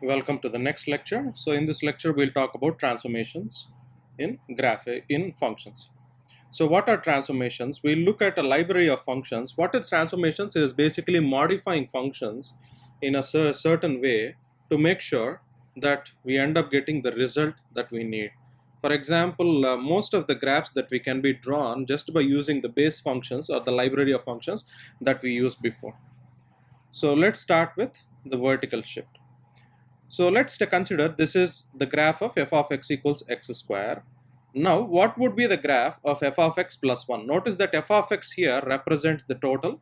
Welcome to the next lecture. So in this lecture we'll talk about transformations in functions. So what are transformations? We'll look at a library of functions. What is transformations is basically modifying functions in a certain way to make sure that we end up getting the result that we need. For example, most of the graphs that we can be drawn just by using the base functions or the library of functions that we used before. So let's start with the vertical shift. So let's consider this is the graph of f of x equals x square. Now what would be the graph of f of x plus 1? Notice that f of x here represents the total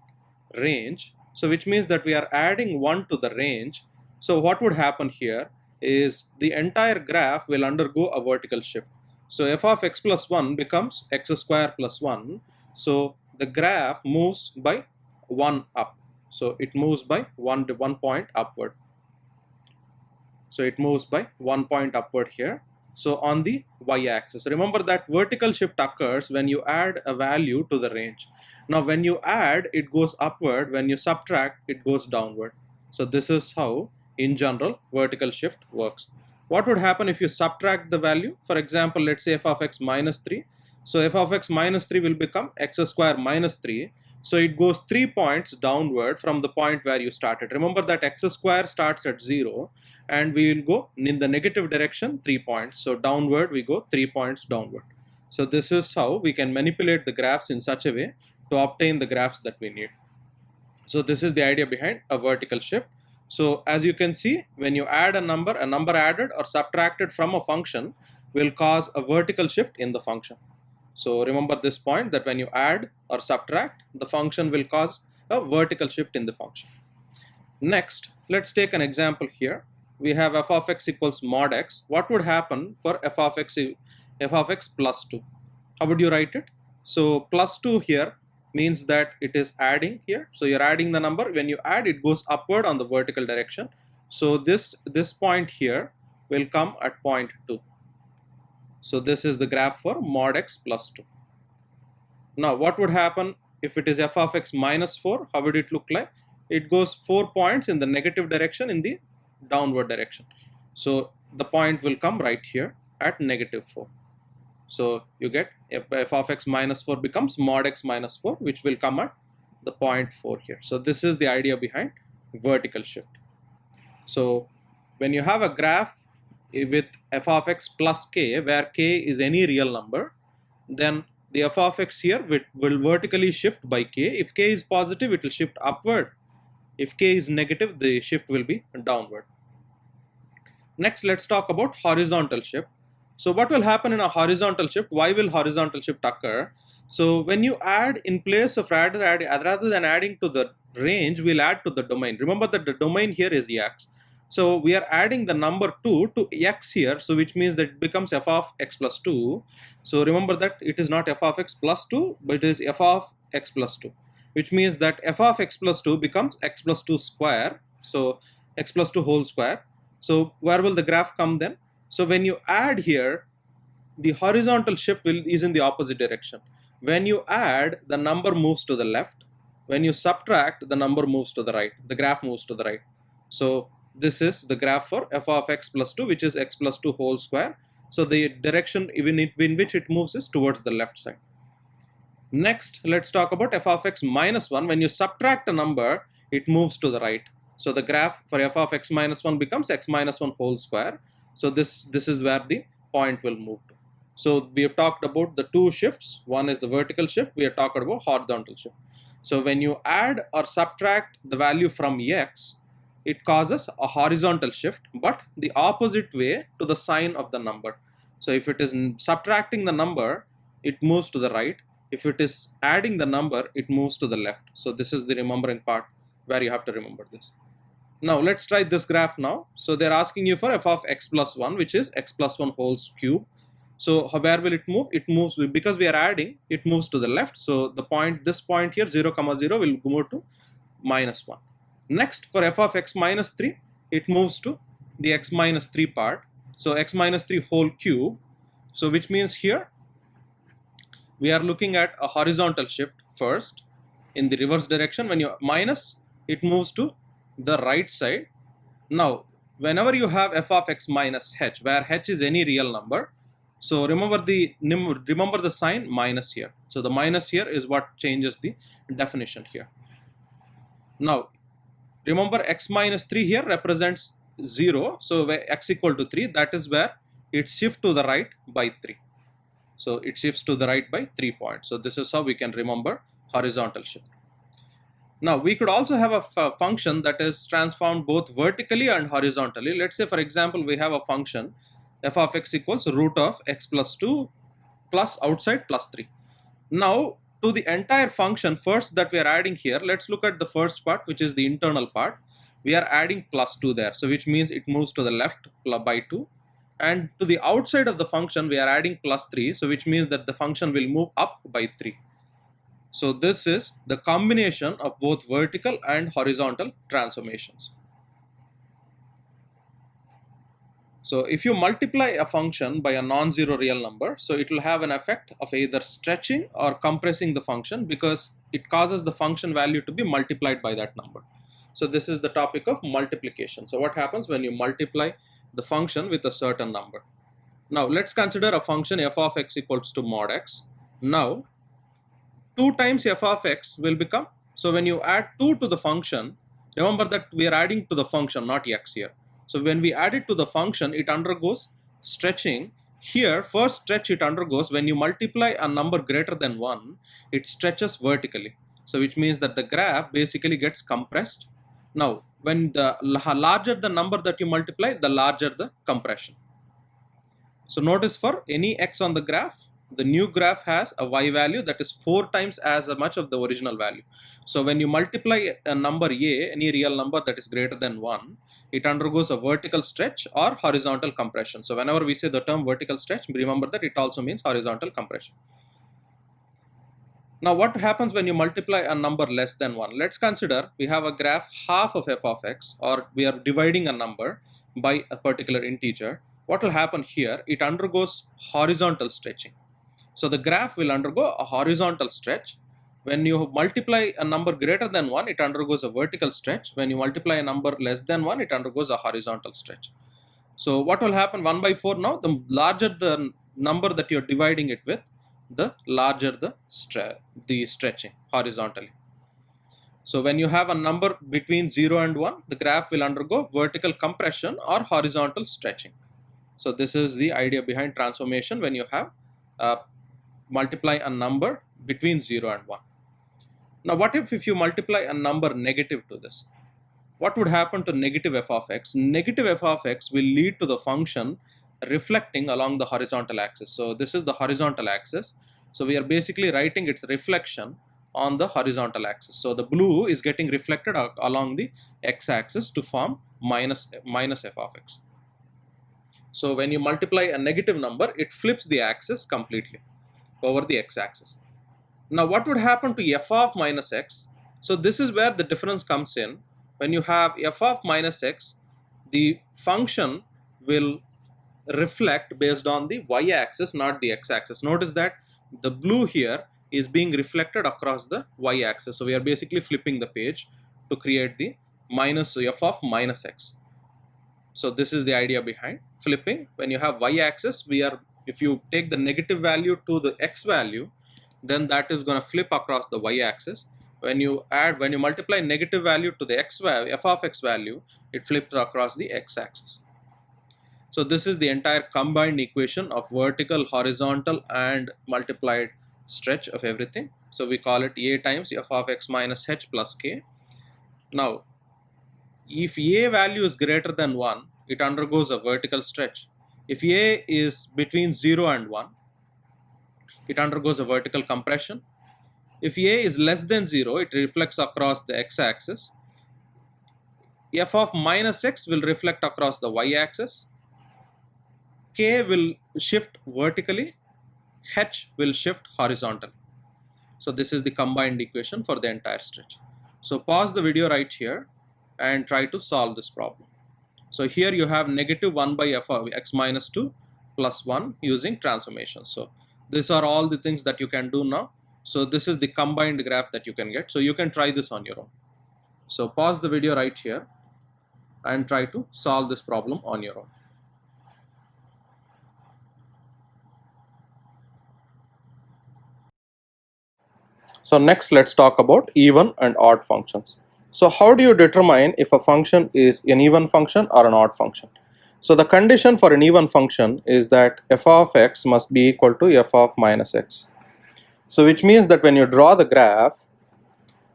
range. So which means that we are adding 1 to the range. So what would happen here is the entire graph will undergo a vertical shift. So f of x plus 1 becomes x square plus 1. So the graph moves by 1 up. So it moves by 1 point upward. So it moves by 1 point upward here. So on the y-axis, remember that vertical shift occurs when you add a value to the range. Now when you add, it goes upward. When you subtract, it goes downward. So this is how in general vertical shift works. What would happen if you subtract the value? For example, let's say f of x minus 3. So f of x minus 3 will become x square minus 3. So it goes 3 points downward from the point where you started. Remember that x square starts at 0 and we will go in the negative direction 3 points. So downward we go 3 points downward. So this is how we can manipulate the graphs in such a way to obtain the graphs that we need. So this is the idea behind a vertical shift. So as you can see, when you add a number added or subtracted from a function will cause a vertical shift in the function. So remember this point that when you add or subtract, the function will cause a vertical shift in the function. Next, let's take an example here. We have f of x equals mod x. What would happen for f of x plus 2? How would you write it? So plus 2 here means that it is adding here. So you're adding the number. When you add, it goes upward on the vertical direction. So this point here will come at point 2. So this is the graph for mod x plus 2. Now what would happen if it is f of x minus 4? How would it look like? It goes 4 points in the negative direction in the downward direction. So the point will come right here at negative 4. So you get f of x minus 4 becomes mod x minus 4, which will come at the point 4 here. So this is the idea behind vertical shift. So when you have a graph with f of x plus k, where k is any real number, then the f of x here will vertically shift by k. If k is positive, it will shift upward. If k is negative, the shift will be downward. Next, let's talk about horizontal shift. So what will happen in a horizontal shift? Why will horizontal shift occur? So when you add, in place of rather than adding to the range, we'll add to the domain. Remember that the domain here is x. So we are adding the number 2 to x here, so which means that it becomes f of x plus 2. So remember that it is not f of x plus 2, but it is f of x plus 2, which means that f of x plus 2 becomes x plus 2 square. So x plus 2 whole square. So where will the graph come then? So when you add here, the horizontal shift is in the opposite direction. When you add, the number moves to the left. When you subtract, the number moves to the right. The graph moves to the right. So this is the graph for f of x plus 2, which is x plus 2 whole square. So the direction in which it moves is towards the left side. Next, let's talk about f of x minus 1. When you subtract a number, it moves to the right. So the graph for f of x minus 1 becomes x minus 1 whole square. So this is where the point will move to. So we have talked about the two shifts. One is the vertical shift. We are talking about horizontal shift. So when you add or subtract the value from x, it causes a horizontal shift, but the opposite way to the sign of the number. So if it is subtracting the number, it moves to the right. If it is adding the number, it moves to the left. So this is the remembering part where you have to remember this. Now let's try this graph now. So they're asking you for f of x plus 1, which is x plus 1 whole cube. So where will it move? It moves, because we are adding, it moves to the left. So the point, this point here, 0, 0 will move to minus 1. Next, for f of x minus 3, it moves to the x minus 3 part. So x minus 3 whole cube. So which means here, we are looking at a horizontal shift first in the reverse direction. When you minus, it moves to the right side. Now whenever you have f of x minus h, where h is any real number, so remember the sign minus here. So the minus here is what changes the definition here. Now remember x minus 3 here represents 0, so where x equal to 3, that is where it shifts to the right by 3. So it shifts to the right by 3 points. So this is how we can remember horizontal shift. Now we could also have a function that is transformed both vertically and horizontally. Let's say for example we have a function f of x equals root of x plus 2 plus outside plus 3. Now to the entire function first that we are adding here, let's look at the first part, which is the internal part. We are adding plus 2 there, so which means it moves to the left by 2, and to the outside of the function we are adding plus 3, so which means that the function will move up by 3. So this is the combination of both vertical and horizontal transformations. So if you multiply a function by a non-zero real number, so it will have an effect of either stretching or compressing the function, because it causes the function value to be multiplied by that number. So this is the topic of multiplication. So what happens when you multiply the function with a certain number? Now let's consider a function f of x equals to mod x. Now 2 times f of x will become, so when you add 2 to the function, remember that we are adding to the function, not x here. So when we add it to the function, it undergoes stretching. Here, first stretch it undergoes when you multiply a number greater than 1, it stretches vertically. So which means that the graph basically gets compressed. Now, when the larger the number that you multiply, the larger the compression. So notice for any x on the graph, the new graph has a y value that is 4 times as much of the original value. So when you multiply a number a, any real number that is greater than 1, it undergoes a vertical stretch or horizontal compression. So whenever we say the term vertical stretch, remember that it also means horizontal compression. Now what happens when you multiply a number less than 1? Let's consider we have a graph half of f of x, or we are dividing a number by a particular integer. What will happen here? It undergoes horizontal stretching. So the graph will undergo a horizontal stretch. When you multiply a number greater than 1, it undergoes a vertical stretch. When you multiply a number less than 1, it undergoes a horizontal stretch. So what will happen? 1 by 4 now, the larger the number that you are dividing it with, the larger the stretching horizontally. So when you have a number between 0 and 1, the graph will undergo vertical compression or horizontal stretching. So this is the idea behind transformation when you have multiply a number between 0 and 1. Now what if you multiply a number negative to this? What would happen to negative f of x? Negative f of x will lead to the function reflecting along the horizontal axis. So this is the horizontal axis. So we are basically writing its reflection on the horizontal axis. So the blue is getting reflected along the x-axis to form minus f of x. So when you multiply a negative number, it flips the axis completely over the x-axis. Now what would happen to f of minus x? So this is where the difference comes in. When you have f of minus x, the function will reflect based on the y-axis, not the x-axis. Notice that the blue here is being reflected across the y-axis. So we are basically flipping the page to create the minus f of minus x. So this is the idea behind flipping. When you have y-axis, if you take the negative value to the x value, then that is going to flip across the y-axis. When you multiply negative value to the x value, f of x value, it flips across the x-axis. So this is the entire combined equation of vertical, horizontal, and multiplied stretch of everything. So we call it a times f of x minus h plus k. Now, if a value is greater than 1, it undergoes a vertical stretch. If a is between 0 and 1, it undergoes a vertical compression. If a is less than 0, it reflects across the x-axis. F of minus x will reflect across the y-axis. K will shift vertically. H will shift horizontally. So this is the combined equation for the entire stretch. So pause the video right here and try to solve this problem. So here you have negative 1 by f of x minus 2 plus 1 using transformation. So these are all the things that you can do now. So this is the combined graph that you can get. So you can try this on your own. So pause the video right here. and try to solve this problem on your own. So next, let's talk about even and odd functions. So how do you determine if a function is an even function or an odd function? So the condition for an even function is that f of x must be equal to f of minus x. So which means that when you draw the graph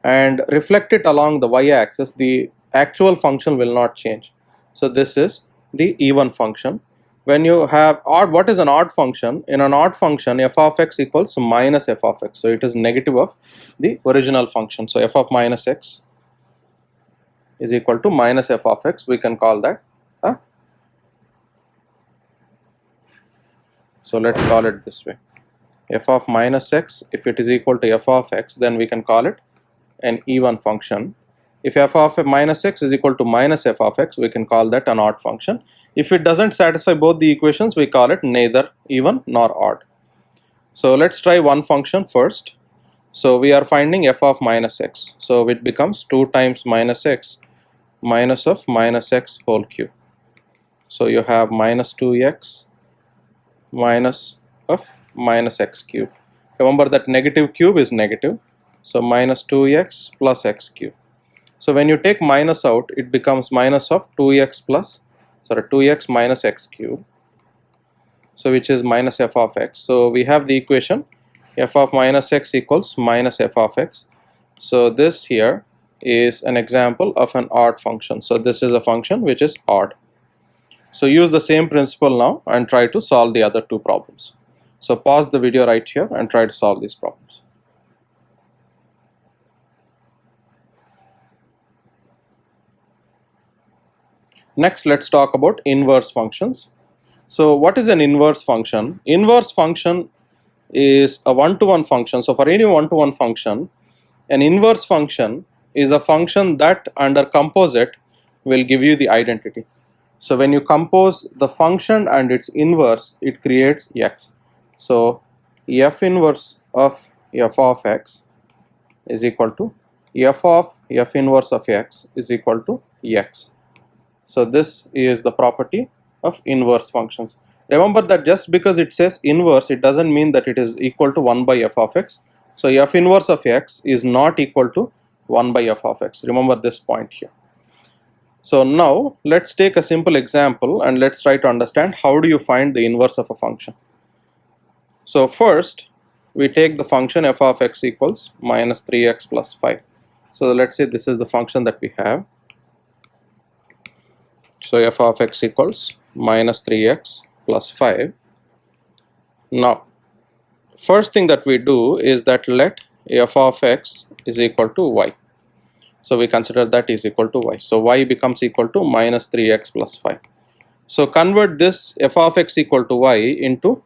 and reflect it along the y-axis, the actual function will not change. So this is the even function. When you have odd, what is an odd function? In an odd function, f of x equals minus f of x. So it is negative of the original function. So f of minus x is equal to minus f of x. We can call that. So let's call it this way. F of minus x, if it is equal to f of x, then we can call it an even function. If f of minus x is equal to minus f of x, we can call that an odd function. If it doesn't satisfy both the equations, we call it neither even nor odd. So let's try one function first. So we are finding f of minus x. So it becomes 2 times minus x minus of minus x whole cube. So you have minus 2x minus of minus x cube. Remember that negative cube is negative. So minus 2x plus x cube. So when you take minus out, it becomes minus of 2x minus x cube. So which is minus f of x. So we have the equation f of minus x equals minus f of x. So this here is an example of an odd function. So this is a function which is odd. So use the same principle now and try to solve the other two problems. So pause the video right here and try to solve these problems. Next, let's talk about inverse functions. So what is an inverse function? Inverse function is a one-to-one function. So for any one-to-one function, an inverse function is a function that under composite will give you the identity. So when you compose the function and its inverse, it creates x. So f inverse of f of x is equal to f of f inverse of x is equal to x. So this is the property of inverse functions. Remember that just because it says inverse, it doesn't mean that it is equal to 1 by f of x. So f inverse of x is not equal to 1 by f of x. Remember this point here. So now let's take a simple example and let's try to understand how do you find the inverse of a function. So first we take the function f of x equals minus 3x plus 5. So let's say this is the function that we have. So f of x equals minus 3x plus 5. Now first thing that we do is that let f of x is equal to y. So we consider that is equal to y. So y becomes equal to minus 3x plus 5. So convert this f of x equal to y into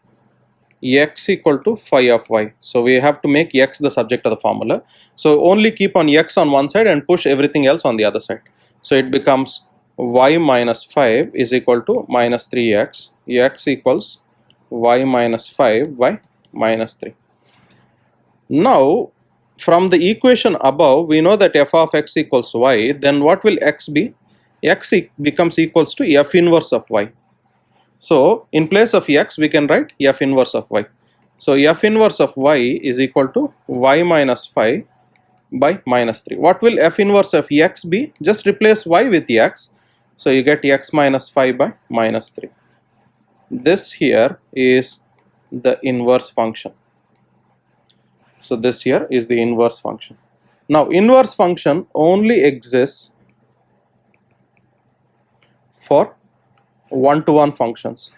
x equal to phi of y. So we have to make x the subject of the formula. So only keep on x on one side and push everything else on the other side. So it becomes y minus 5 is equal to minus 3x. X equals y minus 5 by minus 3. Now from the equation above, we know that f of x equals y. Then what will x be? X becomes equals to f inverse of y. So in place of x, we can write f inverse of y. So f inverse of y is equal to y minus 5 by minus 3. What will f inverse of x be? Just replace y with x. So you get x minus 5 by minus 3. This here is the inverse function. So this here is the inverse function. Now inverse function only exists for one-to-one functions.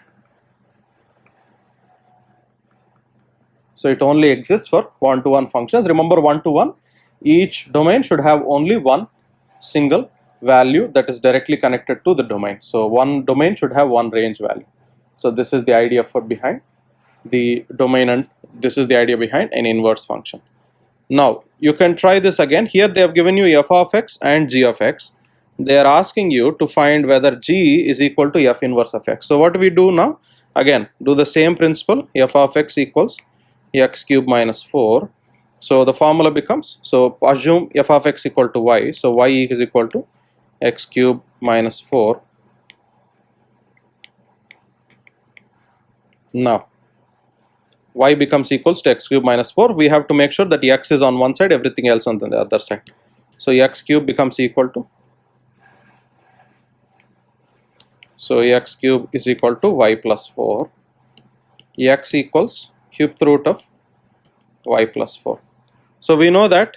So it only exists for one-to-one functions. Remember, one-to-one, each domain should have only one single value that is directly connected to the domain. So one domain should have one range value. So this is the idea for behind the domain, and this is the idea behind an inverse function. Now you can try this again. Here they have given you f of x and g of x. They are asking you to find whether g is equal to f inverse of x. So what we do now? Again, do the same principle. F of x equals x cube minus 4. So the formula becomes, so assume f of x equal to y. So y is equal to x cube minus 4. Now y becomes equals to x cube minus 4. We have to make sure that x is on one side, everything else on the other side. So x cube becomes equal to, so x cube is equal to y plus 4. X equals cube root of y plus 4. So we know that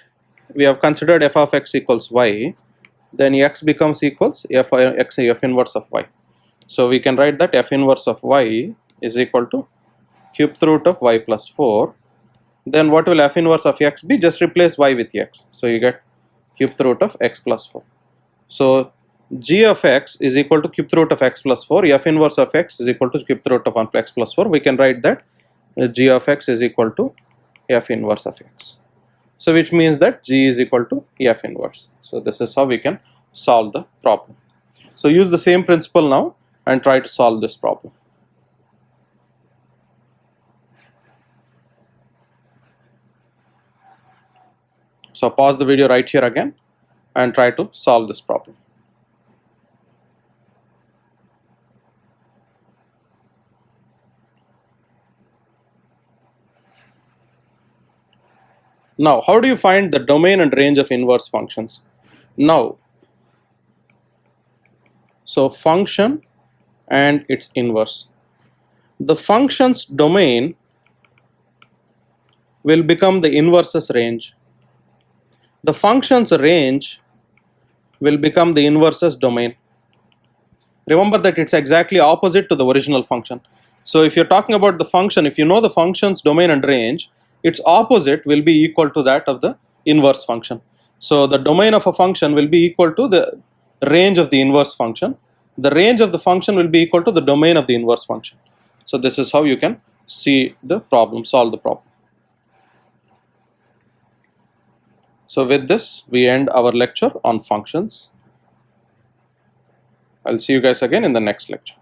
we have considered f of x equals y, then x becomes equals f inverse of y. So we can write that f inverse of y is equal to cube root of y plus 4. Then what will f inverse of x be? Just replace y with x. So you get cube root of x plus 4. So g of x is equal to cube root of x plus 4. F inverse of x is equal to cube root of 1 plus x plus 4. We can write that g of x is equal to f inverse of x. So which means that g is equal to f inverse. So this is how we can solve the problem. So use the same principle now and try to solve this problem. So pause the video right here again and try to solve this problem. Now, how do you find the domain and range of inverse functions? Now, so function and its inverse. The function's domain will become the inverse's range. The function's range will become the inverse's domain. Remember that it's exactly opposite to the original function. So if you're talking about the function, if you know the function's domain and range, its opposite will be equal to that of the inverse function. So the domain of a function will be equal to the range of the inverse function. The range of the function will be equal to the domain of the inverse function. So this is how you can see the problem, solve the problem. So with this, we end our lecture on functions. I'll see you guys again in the next lecture.